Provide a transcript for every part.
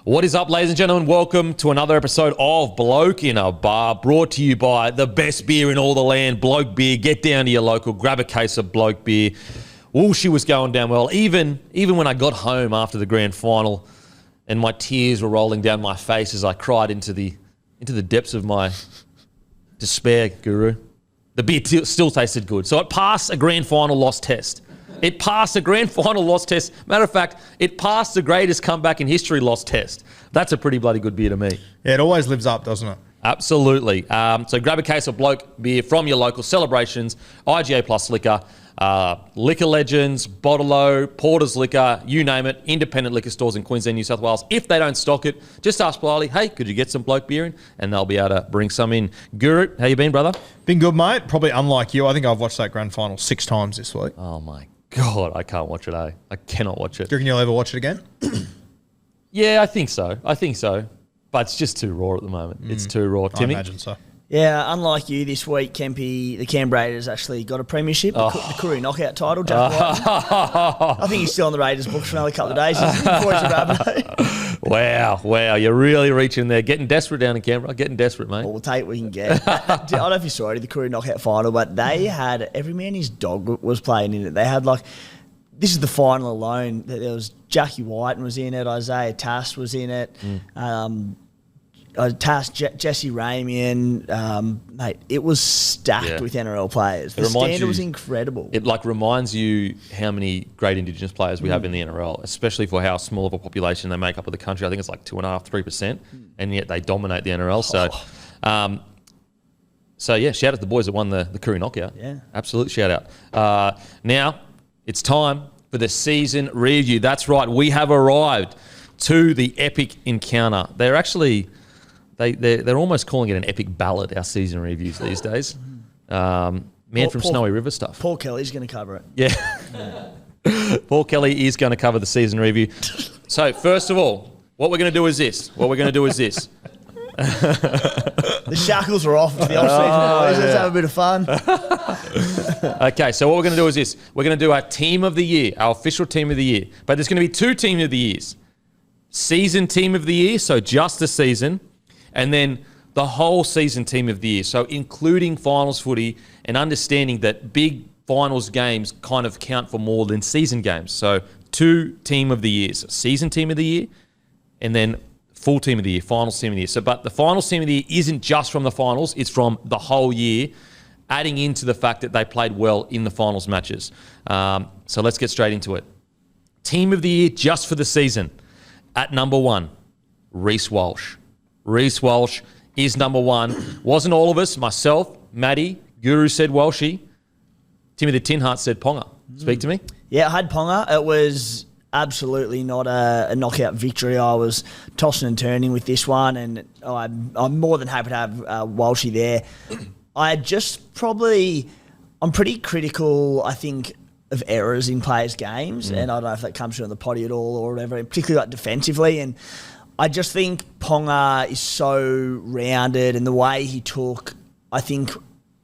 What is up, ladies and gentlemen? Welcome to another episode of Bloke in a Bar, brought to you by the best beer in all the land, Bloke Beer. Get down to your local, grab a case of Bloke Beer. She was going down well. Even when I got home after the grand final and my tears were rolling down my face as I cried into the depths of my despair, Guru, the beer still tasted good. So it passed a grand final loss test. It passed a grand final loss test. Matter of fact, it passed the greatest comeback in history loss test. That's a pretty bloody good beer to me. Yeah, it always lives up, doesn't it? Absolutely. So grab a case of Bloke beer from your local celebrations, IGA Plus Liquor, Liquor Legends, Bottle-O, Porter's Liquor, you name it, independent liquor stores in Queensland, New South Wales. If they don't stock it, just ask politely, hey, could you get some Bloke beer in? And they'll be able to bring some in. Guru, how you been, brother? Been good, mate. Probably unlike you. I think I've watched that grand final 6 times this week. Oh, my God, I can't watch it, eh? I cannot watch it. Do you reckon you'll ever watch it again? Yeah, I think so. But it's just too raw at the moment. It's too raw. Timmy? I imagine so. Yeah, unlike you this week, Kempy, the Canberra Raiders actually got a premiership, the Kuru knockout title. Jack White. I think he's still on the Raiders books for another couple of days. Before he's a Wow. You're really reaching there. Getting desperate down in Canberra. Getting desperate, mate. Well, we'll take what we can get. I don't know if you saw it, the Kuru knockout final, but they had, every man his dog was playing in it. They had this is the final alone. There was Jackie White was in it. Isaiah Tass was in it. Tass, Jesse Ramian, mate, it was stacked with NRL players. The standard was incredible. It reminds you how many great Indigenous players we have in the NRL, especially for how small of a population they make up of the country. I think it's 2.5%, 3%, and yet they dominate the NRL. So yeah, shout out to the boys that won the Kuru knockout. Yeah, absolute shout out. Now it's time for the season review. That's right, we have arrived to the epic encounter. They're actually. They're almost calling it an epic ballad, our season reviews these days. From Snowy River stuff. Paul Kelly's going to cover it. Yeah. Paul Kelly is going to cover the season review. So, first of all, what we're going to do is this. The shackles are off to the off season. Let's have a bit of fun. Okay, so what we're going to do is this. We're going to do our team of the year, our official team of the year. But there's going to be 2 team of the years. Season team of the year, so just the season. And then the whole season team of the year. So including finals footy and understanding that big finals games kind of count for more than season games. So 2 team of the years, season team of the year, and then full team of the year, finals team of the year. So, but the finals team of the year isn't just from the finals, it's from the whole year, adding into the fact that they played well in the finals matches. So let's get straight into it. Team of the year just for the season. At number 1, Reece Walsh. Reece Walsh is number 1. Wasn't all of us. Myself, Maddie, Guru said Walshy. Timmy the Tin Heart said Ponga. Speak to me. Yeah, I had Ponga. It was absolutely not a knockout victory. I was tossing and turning with this one, and I'm more than happy to have Walshy there. I'm pretty critical, I think, of errors in players' games, and I don't know if that comes through on the potty at all or whatever, and particularly defensively. And I just think Ponga is so rounded, and the way he took, I think,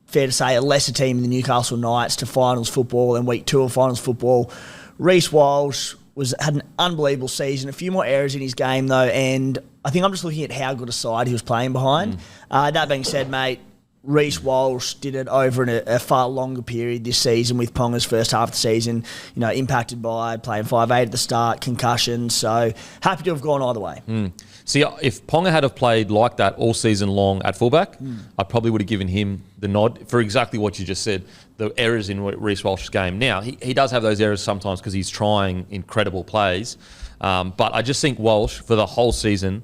fair to say, a lesser team in the Newcastle Knights to finals football and week 2 of finals football. Reece Walsh had an unbelievable season, a few more errors in his game though, and I think I'm just looking at how good a side he was playing behind. That being said, mate, Reece Walsh did it over a far longer period this season with Ponga's first half of the season, impacted by playing 5'8" at the start, concussion. So happy to have gone either way. See, if Ponga had have played like that all season long at fullback, I probably would have given him the nod for exactly what you just said, the errors in Reece Walsh's game. Now, he does have those errors sometimes because he's trying incredible plays. But I just think Walsh, for the whole season,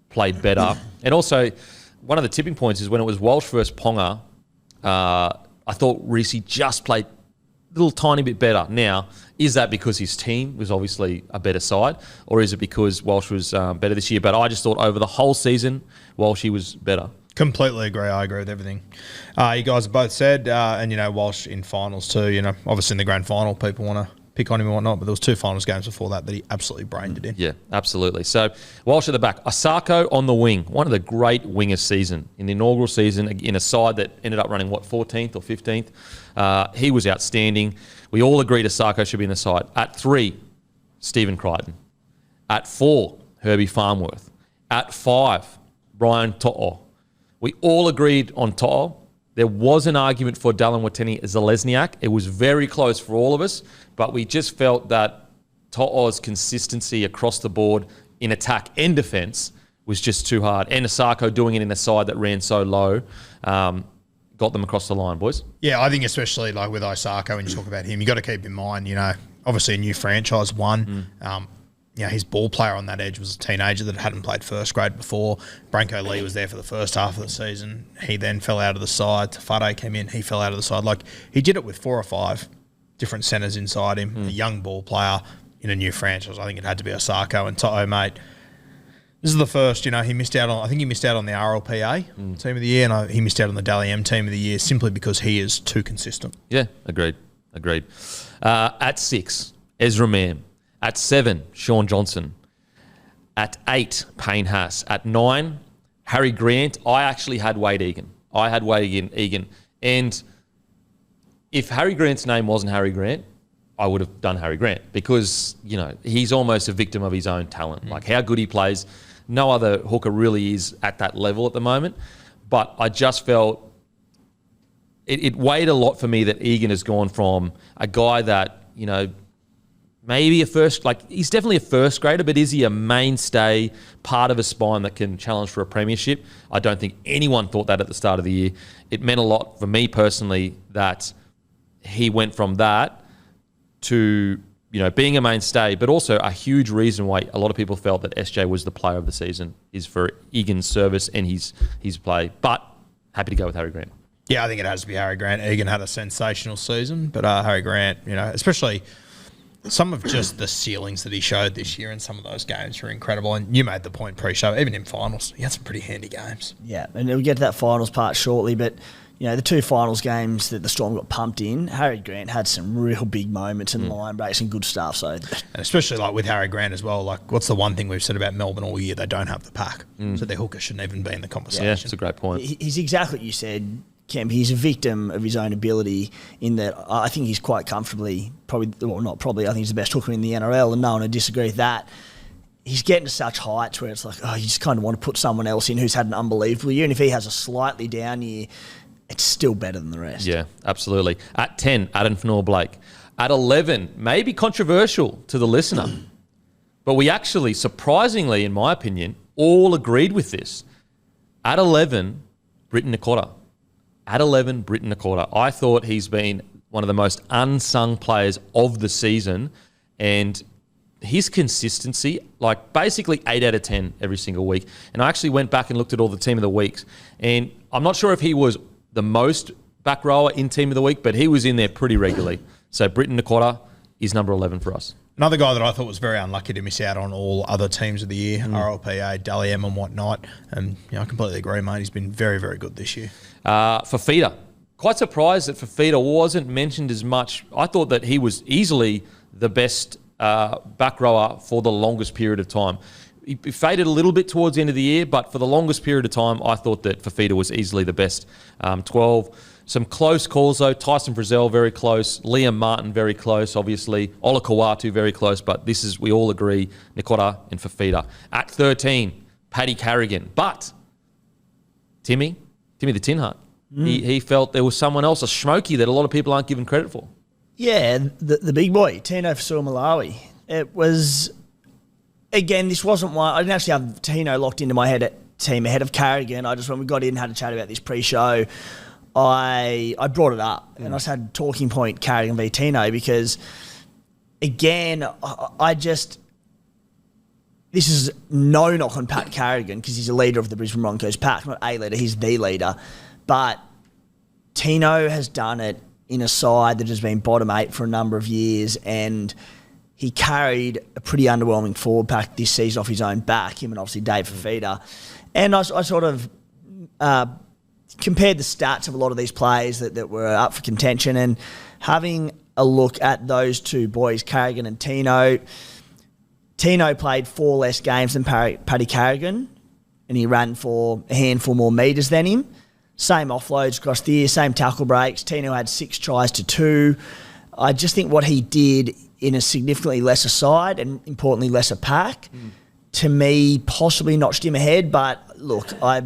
played better. And also, one of the tipping points is when it was Walsh versus Ponga, I thought Reece just played a little tiny bit better. Now, is that because his team was obviously a better side, or is it because Walsh was better this year? But I just thought over the whole season, Walsh was better. Completely agree. I agree with everything you guys have both said. And, Walsh in finals too. Obviously in the grand final, people want to pick on him and whatnot, but there was 2 finals games before that he absolutely brained it in. Yeah, absolutely. So Walsh at the back. Asako on the wing. One of the great wingers season. In the inaugural season, in a side that ended up running, 14th or 15th? He was outstanding. We all agreed Asako should be in the side. At 3, Stephen Crichton. At 4, Herbie Farnworth. At 5, Brian To'o. We all agreed on To'o. There was an argument for Dallin Watene-Zelezniak. It was very close for all of us, but we just felt that To'o's consistency across the board in attack and defence was just too hard. And Asako doing it in a side that ran so low got them across the line, boys. Yeah, I think especially like with Osako, when you talk about him, you got to keep in mind, obviously a new franchise won. His ball player on that edge was a teenager that hadn't played first grade before. Branko Lee was there for the first half of the season. He then fell out of the side. Tafade came in. He fell out of the side. Like, he did it with 4 or 5 different centres inside him, a young ball player in a new franchise. I think it had to be Osako. And To'o, mate, this is the first, he missed out on, I think he missed out on the RLPA Team of the Year, and he missed out on the Dally M Team of the Year simply because he is too consistent. Yeah, agreed. At 6, Ezra Mann. At 7, Sean Johnson. At 8, Payne Haas. At 9, Harry Grant. I actually had Wade Egan. And if Harry Grant's name wasn't Harry Grant, I would have done Harry Grant because, he's almost a victim of his own talent. Like how good he plays. No other hooker really is at that level at the moment. But I just felt it weighed a lot for me that Egan has gone from a guy that, maybe he's definitely a first grader, but is he a mainstay, part of a spine that can challenge for a premiership? I don't think anyone thought that at the start of the year. It meant a lot for me personally that he went from that to, being a mainstay, but also a huge reason why a lot of people felt that SJ was the player of the season is for Egan's service and his play. But happy to go with Harry Grant. Yeah, I think it has to be Harry Grant. Egan had a sensational season, but Harry Grant, especially some of just the ceilings that he showed this year in some of those games were incredible. And you made the point pre-show, even in finals, he had some pretty handy games. Yeah, and we'll get to that finals part shortly, but the 2 finals games that the Storm got pumped in, Harry Grant had some real big moments and line breaks and good stuff. So, and especially like with Harry Grant as well, like what's the one thing we've said about Melbourne all year? They don't have the pack. So their hooker shouldn't even be in the conversation. Yeah, that's a great point. He's exactly what you said, Kemp. He's a victim of his own ability in that I think he's quite comfortably, I think he's the best hooker in the NRL, and no one would disagree with that. He's getting to such heights where it's like, you just kind of want to put someone else in who's had an unbelievable year, and if he has a slightly down year, it's still better than the rest. Yeah, absolutely. At 10, Adam Fanor-Blake. At 11, maybe controversial to the listener, but we actually, surprisingly, in my opinion, all agreed with this. At 11, Britton Nakota. I thought he's been one of the most unsung players of the season, and his consistency, like basically 8 out of 10 every single week. And I actually went back and looked at all the Team of the Weeks, and I'm not sure if he was the most back rower in Team of the Week, but he was in there pretty regularly. So Britton Nakota is number 11 for us. Another guy that I thought was very unlucky to miss out on all other teams of the year, RLPA, Dally M and whatnot. And I completely agree, mate. He's been very, very good this year. Fafita. Quite surprised that Fafita wasn't mentioned as much. I thought that he was easily the best back rower for the longest period of time. He faded a little bit towards the end of the year, but for the longest period of time, I thought that Fafita was easily the best 12. Some close calls, though. Tyson Frizzell, very close. Liam Martin, very close, obviously. Ola Kawatu, very close. But we all agree, Nakota and Fafita. At 13, Paddy Carrigan. But Timmy the Tin Hut, he felt there was someone else, a smoky, that a lot of people aren't given credit for. Yeah, the big boy, Tino Fa'asuamaleaui. It was, again, this wasn't one, I didn't actually have Tino locked into my team ahead of Carrigan. I just, when we got in, had a chat about this pre-show, I brought it up and I just had talking point Carrigan v Tino because, again, this is no knock on Pat Carrigan because he's a leader of the Brisbane Broncos pack, not a leader, he's the leader. But Tino has done it in a side that has been bottom 8 for a number of years, and he carried a pretty underwhelming forward pack this season off his own back, him and obviously Dave Fafita. And I sort of compared the stats of a lot of these players that were up for contention, and having a look at those two boys, Carrigan and Tino. Tino played 4 less games than Paddy Carrigan, and he ran for a handful more metres than him. Same offloads across the year, same tackle breaks. Tino had 6 tries to 2. I just think what he did in a significantly lesser side and, importantly, lesser pack to me, possibly notched him ahead. But look, I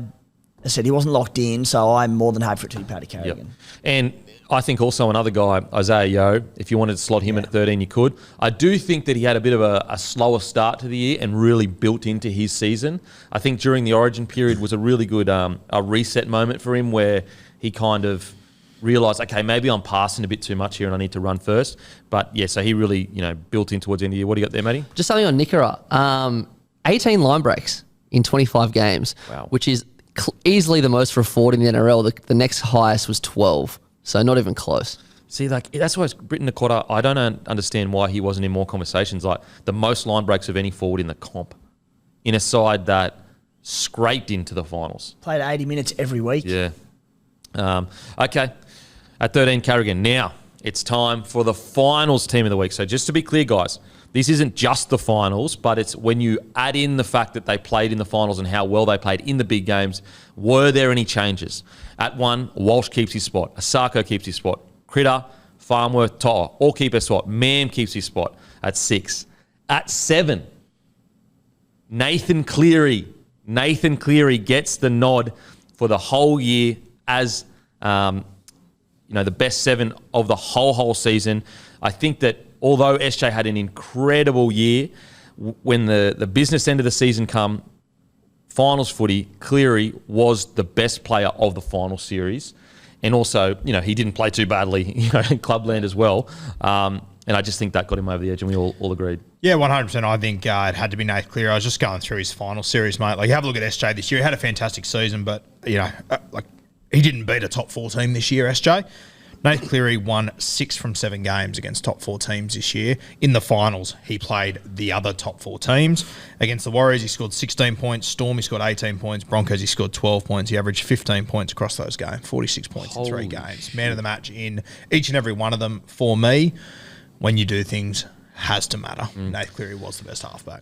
said he wasn't locked in, so I'm more than happy for it to be Patrick Carrigan. Yep. And I think also another guy, Isaiah Yeo, if you wanted to slot him in at 13, you could. I do think that he had a bit of a slower start to the year and really built into his season. I think during the Origin period was a really good a reset moment for him where he kind of realised, okay, maybe I'm passing a bit too much here and I need to run first. But, yeah, so he really, built in towards the end of the year. What do you got there, Matty? Just something on Nikora. 18 line breaks in 25 games, wow, which is easily the most for a forward in the NRL. The next highest was 12, so not even close. See, that's why Britton Nakota, I don't understand why he wasn't in more conversations. Like, the most line breaks of any forward in the comp in a side that scraped into the finals. Played 80 minutes every week. Yeah. Okay. At 13, Carrigan. Now, it's time for the finals team of the week. So just to be clear, guys, this isn't just the finals, but it's when you add in the fact that they played in the finals and how well they played in the big games. Were there any changes? At 1, Walsh keeps his spot. Asako keeps his spot. Critter, Farnworth, To'a, all keep their spot. Mam keeps his spot at 6. At 7, Nathan Cleary. Nathan Cleary gets the nod for the whole year as the best 7 of the whole season. I think that although SJ had an incredible year, when the business end of the season come, finals footy, Cleary was the best player of the final series. And also, he didn't play too badly, in Clubland as well. And I just think that got him over the edge, and we all agreed. Yeah, 100%. I think it had to be Nathan Cleary. I was just going through his final series, mate. Like, have a look at SJ this year. He had a fantastic season, but, he didn't beat a top 4 team this year, SJ. Nathan Cleary won 6 from 7 games against top 4 teams this year. In the finals, he played the other top 4 teams. Against the Warriors, he scored 16 points. Storm, he scored 18 points. Broncos, he scored 12 points. He averaged 15 points across those games, 46 points in 3 games. Man of the match in each and every one of them. For me, when you do things, has to matter. Nathan Cleary was the best halfback.